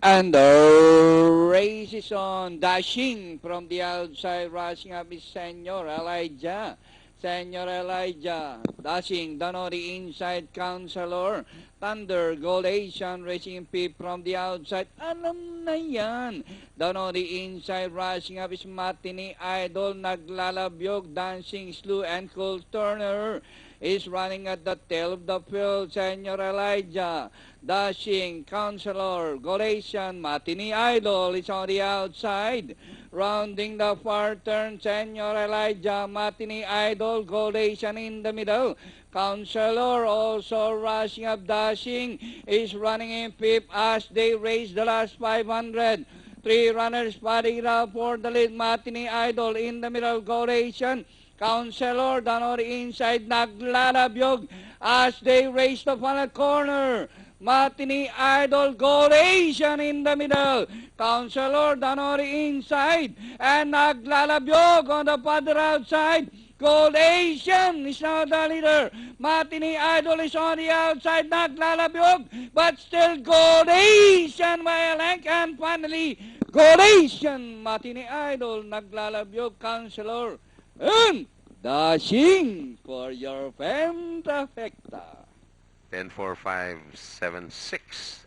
And the race is on. Dashing from the outside, rushing up is Senor Elijah. Senor Elijah, dashing down on the inside, Counselor. Thunder, Gold Asian, racing Pip from the outside. Alam na yan. Down on the inside, rushing up is Matini Idol, naglalabyog, dancing slew, and Cool Turner is running at the tail of the field. Senor Elijah, dashing, Counselor, Golasian, Matini Idol is on the outside. Rounding the far turn, Senor Elijah, Matini Idol, Golasian in the middle. Counselor also rushing up, dashing, is running in fifth as they race the last 500. Three runners fighting out for the lead. Matini Idol in the middle, Golasian. Counselor down on the inside, naglalabyog as they race the final corner. Matini Idol, Gold Asian in the middle. Counselor down on the inside, and naglalabyog on the further outside. Gold Asian is now the leader. Matini Idol is on the outside, naglalabyog, but still Gold Asian by a length. And finally, Gold Asian, Matini Idol, naglalabyog, Counselor, and dashing for your Femtafecta. 10-4-5-7-6.